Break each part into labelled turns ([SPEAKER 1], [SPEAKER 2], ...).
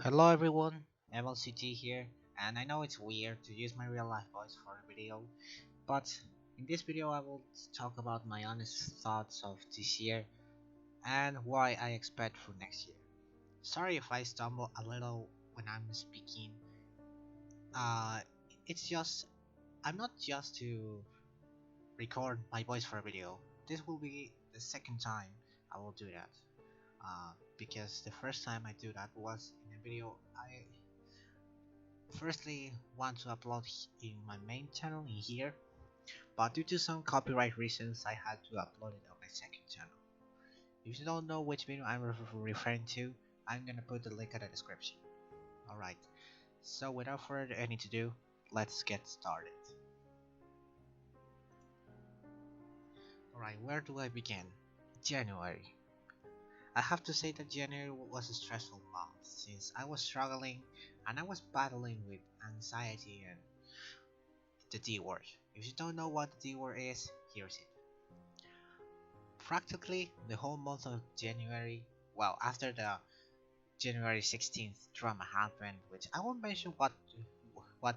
[SPEAKER 1] Hello everyone, MLCT here, and I know it's weird to use my real life voice for a video, but in this video I will talk about my honest thoughts of this year and why I expect for next year. Sorry if I stumble a little when I'm speaking. Uh, it's just I'm not just to record my voice for a video. This will be the second time I will do that. Because the first time I do that was in a video I firstly want to upload in my main channel in here, but due to some copyright reasons I had to upload it on my second channel. If you don't know which video I'm referring to, I'm gonna put the link in the description. Alright, so without further any to do, let's get started. Alright, where do I begin? January. I have to say that January was a stressful month since I was struggling and I was battling with anxiety and the D word. If you don't know what the D word is, here's it. Practically the whole month of January, well, after the January 16th drama happened, which I won't mention what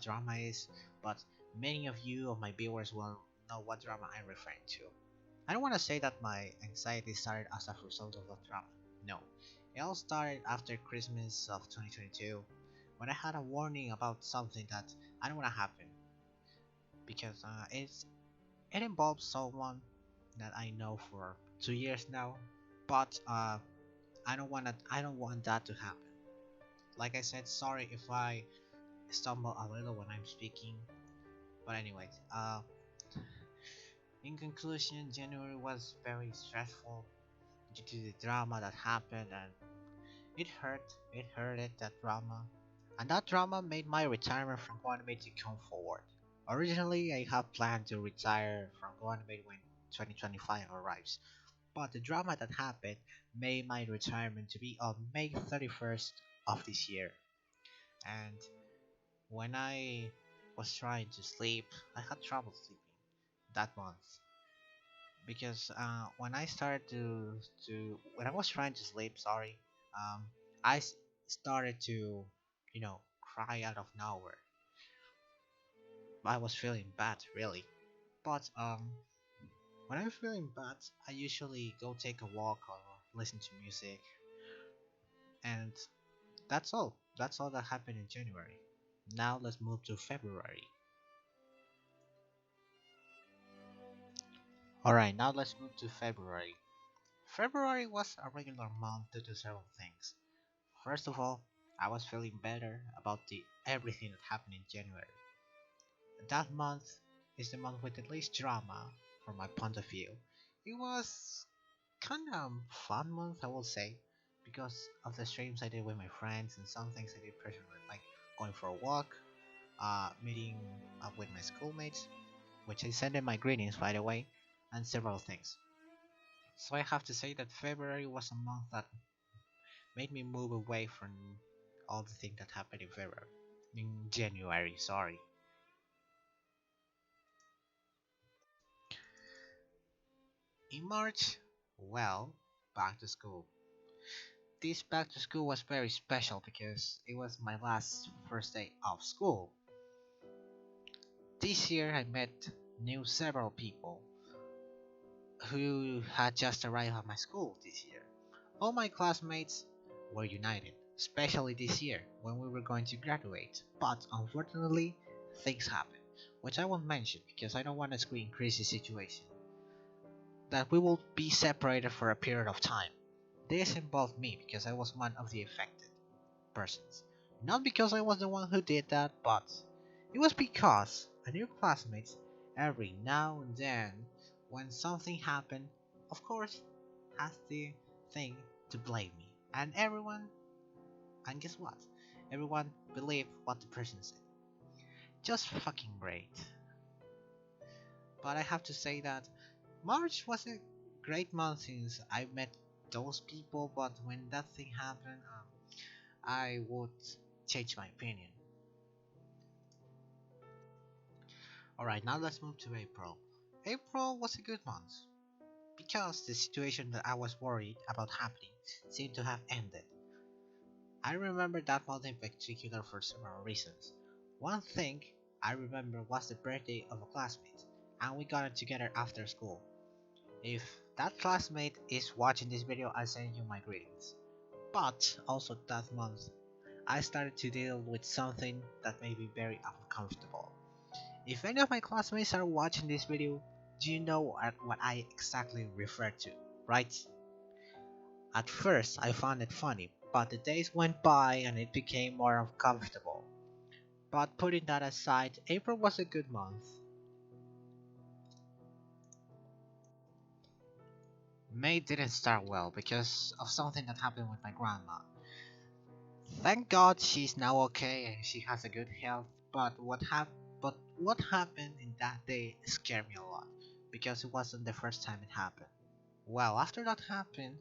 [SPEAKER 1] drama is, but many of you of my viewers will know what drama I'm referring to. I don't want to say that my anxiety started as a result of that drama. No, it all started after Christmas of 2022 when I had a warning about something that I don't want to happen because it involves someone that I know for 2 years now, but I don't want that to happen. Like I said, sorry if I stumble a little when I'm speaking, but anyways, in conclusion, January was very stressful due to the drama that happened, and it hurted that drama, and that drama made my retirement from Guanime to come forward. Originally, I had planned to retire from Guanime when 2025 arrives, but the drama that happened made my retirement to be on May 31st of this year. And when I was trying to sleep, I had trouble sleeping that month because when I started to when I was trying to sleep, sorry, um, started to cry out of nowhere. I was feeling bad really, but when I'm feeling bad, I usually go take a walk or listen to music, and that's all. That's all that happened in January. Now let's move to February. Alright, now let's move to February. February was a regular month due to several things. First of all, I was feeling better about the everything that happened in January. That month is the month with the least drama from my point of view. It was kind of fun month, I will say, because of the streams I did with my friends and some things I did personally, like going for a walk, meeting up with my schoolmates, which I sent them my greetings by the way, and several things. So I have to say that February was a month that made me move away from all the things that happened in February. In January, sorry. In March, well, back to school. This back to school was very special because it was my last first day of school. This year I met new several people who had just arrived at my school this year. All my classmates were united, especially this year when we were going to graduate, but unfortunately things happened, which I won't mention because I don't want to increase the situation, that we will be separated for a period of time. This involved me because I was one of the affected persons. Not because I was the one who did that, but it was because a new classmates every now and then when something happened, of course, has the thing to blame me. And guess what? Everyone believed what the person said. Just fucking great. But I have to say that March was a great month since I met those people, but when that thing happened, I would change my opinion. Alright, now let's move to April. April was a good month because the situation that I was worried about happening seemed to have ended. I remember that month in particular for several reasons. One thing I remember was the birthday of a classmate, and we got it together after school. If that classmate is watching this video, I send you my greetings. But also that month, I started to deal with something that made me very uncomfortable. If any of my classmates are watching this video, do you know what I exactly refer to, right? At first, I found it funny, but the days went by and it became more uncomfortable. But putting that aside, April was a good month. May didn't start well because of something that happened with my grandma. Thank God she's now okay and she has a good health, but what happened in that day scared me a lot because it wasn't the first time it happened. Well, after that happened,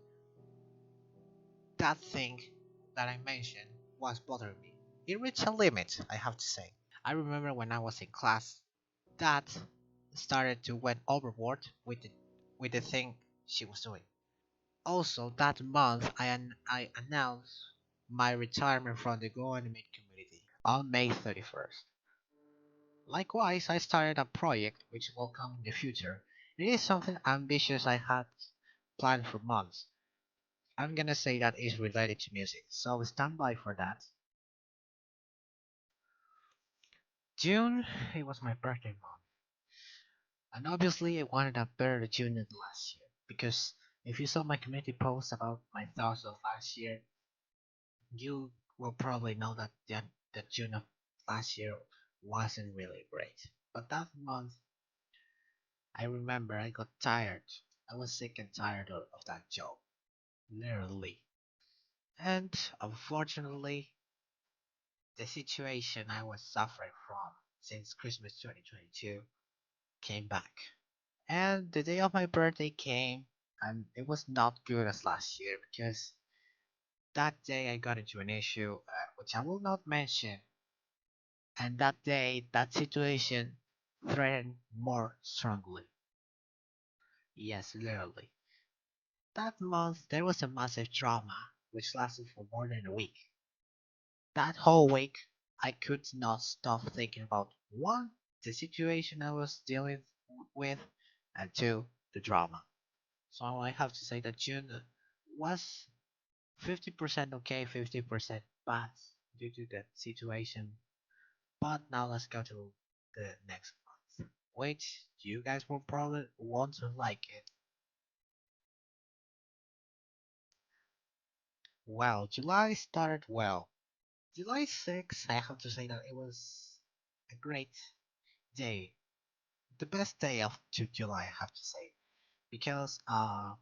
[SPEAKER 1] that thing that I mentioned was bothering me. It reached a limit, I have to say. I remember when I was in class, that started to went overboard with the thing she was doing. Also, that month I announced my retirement from the Go Animate community on May 31st. Likewise, I started a project which will come in the future. It is something ambitious I had planned for months. I'm gonna say that is related to music, so stand by for that. June, it was my birthday month, and obviously I wanted a better June than last year because if you saw my community post about my thoughts of last year, you will probably know that the June of last year wasn't really great. But that month, I remember I got tired. I was sick and tired of that job, literally. And unfortunately, the situation I was suffering from since Christmas 2022 came back. And the day of my birthday came, and it was not good as last year because that day I got into an issue, which I will not mention, and that day, that situation threatened more strongly. Yes, literally. That month, there was a massive drama, which lasted for more than a week. That whole week, I could not stop thinking about one, the situation I was dealing with, and two, the drama. So I have to say that June was 50% okay, 50% bad due to that situation. But now let's go to the next month, which you guys will probably want to like it. Well, July started well. July 6th, I have to say that it was a great day. The best day of July, I have to say. Because I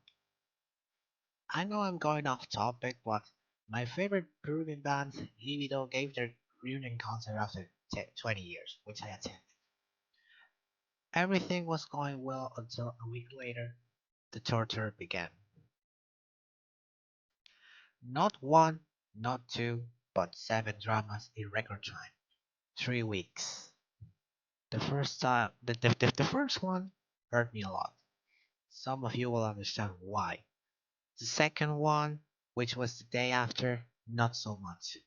[SPEAKER 1] know I'm going off topic, but my favorite Peruvian band, Libido, gave their reunion concert after 20 years, which I attended. Everything was going well until a week later, the torture began. Not one, not two, but seven dramas in record time. 3 weeks. The first time, the first one hurt me a lot. Some of you will understand why. The second one, which was the day after, not so much.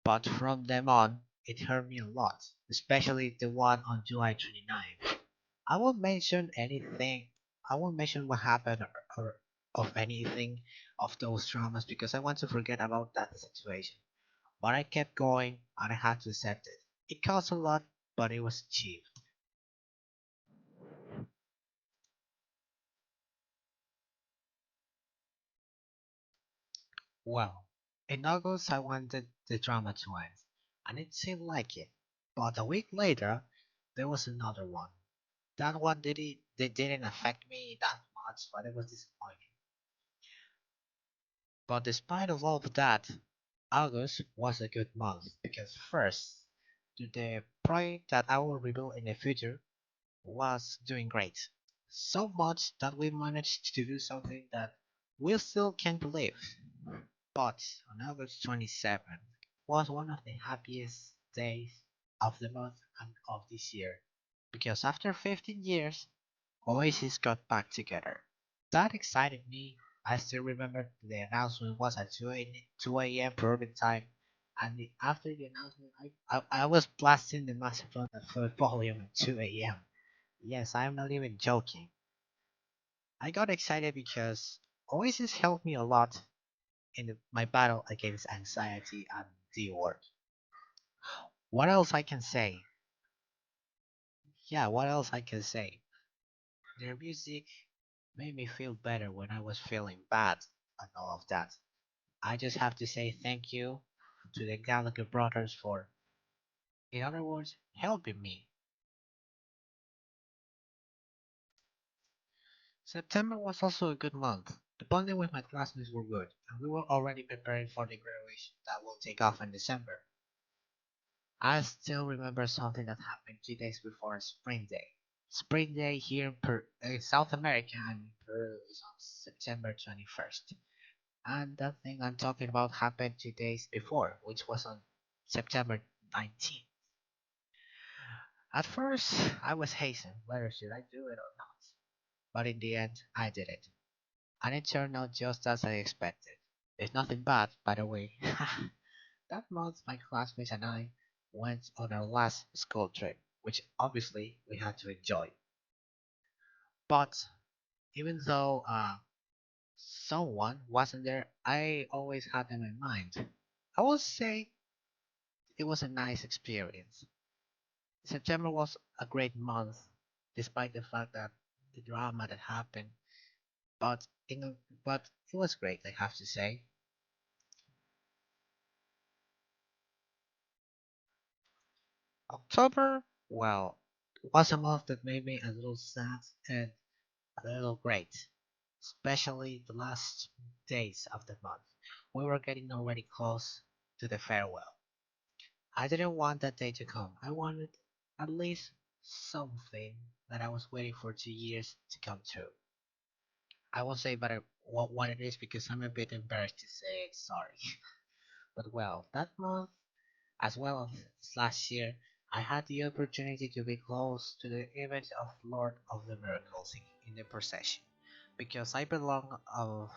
[SPEAKER 1] But from them on, it hurt me a lot, especially the one on July 29th. I won't mention anything, I won't mention what happened or of anything of those dramas because I want to forget about that situation. But I kept going and I had to accept it. It cost a lot, but it was cheap. Well, in August I wanted the drama to end, and it seemed like it. But a week later, there was another one. That one they didn't affect me that much, but it was disappointing. But despite of all of that, August was a good month because first, the project that I will reveal in the future was doing great. So much that we managed to do something that we still can't believe. But on August 27th was one of the happiest days of the month and of this year because after 15 years, Oasis got back together. That excited me I still remember the announcement was at 2 a.m. Peruvian time, and after the announcement, I was blasting the massive phone at full volume at 2 a.m. Yes, I'm not even joking. I got excited because Oasis helped me a lot in my battle against anxiety and the work. What else I can say? Yeah, what else I can say? Their music made me feel better when I was feeling bad and all of that. I just have to say thank you to the Gallagher brothers for, in other words, helping me. September was also a good month. The bonding with my classmates were good, and we were already preparing for the graduation that will take off in December. I still remember something that happened 2 days before Spring Day. Spring Day here in South America and in Peru is on September 21st. And that thing I'm talking about happened 2 days before, which was on September 19th. At first, I was hesitant whether should I do it or not, but in the end, I did it, and it turned out just as I expected. It's nothing bad, by the way. That month, my classmates and I went on our last school trip, which obviously we had to enjoy. But even though someone wasn't there, I always had them in mind. I would say it was a nice experience. September was a great month, despite the fact that the drama that happened. But but it was great, I have to say. October, well, was a month that made me a little sad and a little great, especially the last days of the month. We were getting already close to the farewell. I didn't want that day to come. I wanted at least something that I was waiting for 2 years to come true. I won't say but what it is because I'm a bit embarrassed to say it, sorry. But well, that month, as well as last year, I had the opportunity to be close to the image of Lord of the Miracles in the procession, because I belong of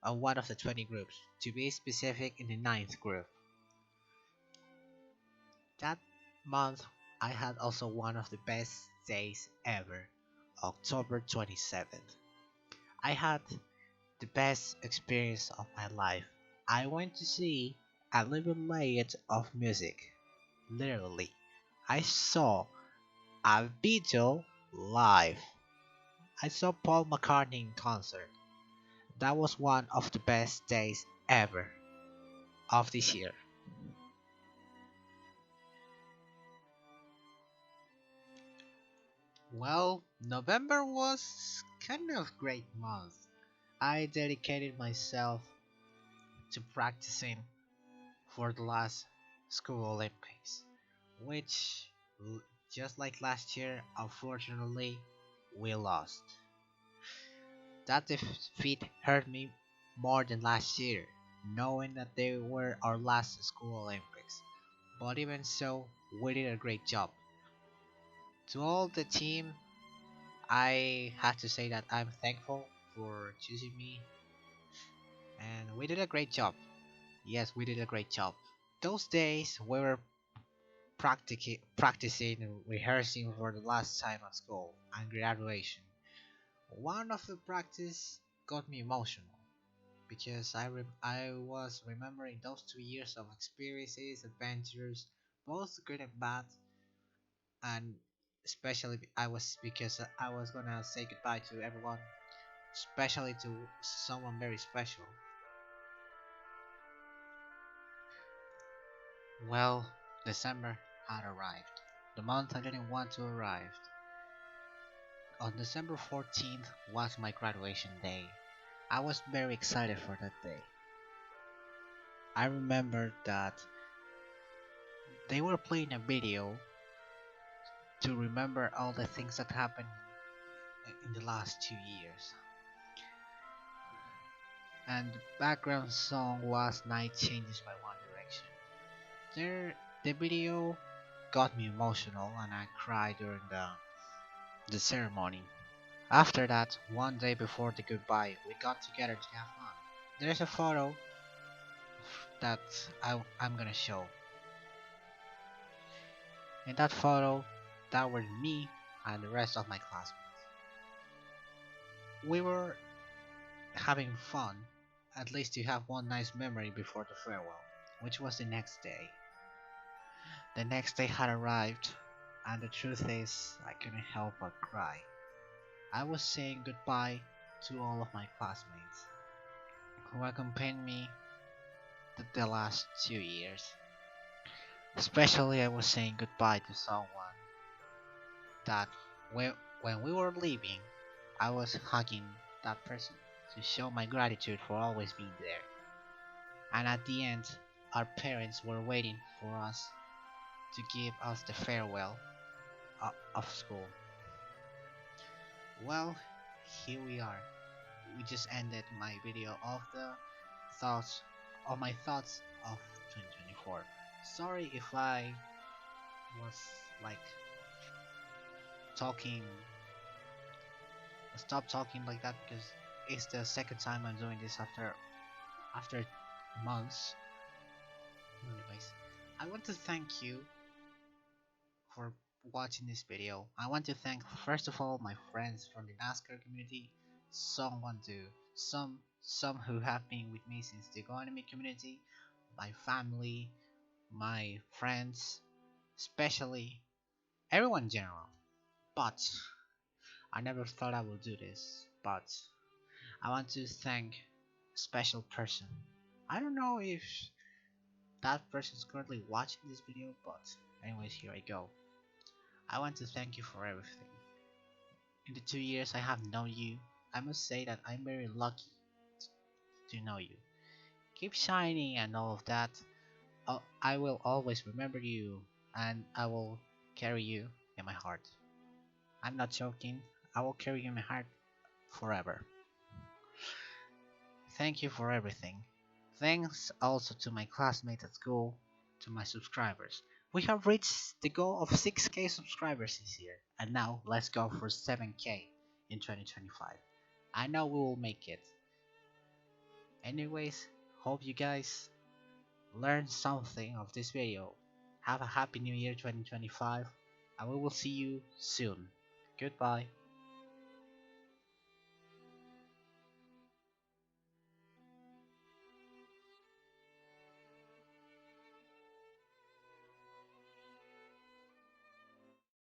[SPEAKER 1] one of the 20 groups, to be specific in the ninth group. That month, I had also one of the best days ever, October 27th. I had the best experience of my life. I went to see a living legend of music. Literally, I saw a Beatle live. I saw Paul McCartney in concert. That was one of the best days ever of this year. Well, November was kind of great month. I dedicated myself to practicing for the last school Olympics, which, just like last year, unfortunately, we lost. That defeat hurt me more than last year, knowing that they were our last school Olympics. But even so, we did a great job. To all the team, I have to say that I'm thankful for choosing me, and we did a great job. Yes, we did a great job. Those days we were practicing and rehearsing for the last time at school and graduation. One of the practice got me emotional because I was remembering those 2 years of experiences, adventures, both good and bad, and especially I was because I was gonna say goodbye to everyone, especially to someone very special. Well, December had arrived. The month I didn't want to arrive. On December 14th was my graduation day. I was very excited for that day. I remember that they were playing a video to remember all the things that happened in the last 2 years. And the background song was Night Changes by One Direction. The video got me emotional and I cried during the ceremony. After that, one day before the goodbye, we got together to have fun. There's a photo that I'm gonna show. In that photo, that were me and the rest of my classmates. We were having fun, at least to have one nice memory before the farewell, which was the next day. The next day had arrived, and the truth is, I couldn't help but cry. I was saying goodbye to all of my classmates who accompanied me the last 2 years. Especially, I was saying goodbye to someone that when we were leaving, I was hugging that person to show my gratitude for always being there. And at the end, our parents were waiting for us to give us the farewell of school. Well, here we are. We just ended my video of the thoughts of my thoughts of 2024. Sorry if I was like talking, stop talking like that because it's the second time I'm doing this after months. Anyways, I want to thank you for watching this video. I want to thank first of all my friends from the NASCAR community, someone to some who have been with me since the Go Anime community, my family, my friends, especially everyone in general. But I never thought I would do this. But I want to thank a special person. I don't know if that person is currently watching this video, but anyways, here I go. I want to thank you for everything. In the 2 years I have known you, I must say that I'm very lucky to know you. Keep shining and all of that. I will always remember you and I will carry you in my heart. I'm not joking, I will carry you in my heart forever. Thank you for everything. Thanks also to my classmates at school, to my subscribers. We have reached the goal of 6K subscribers this year, and now let's go for 7K in 2025. I know we will make it. Anyways, hope you guys learned something of this video. Have a happy new year 2025, and we will see you soon. Goodbye.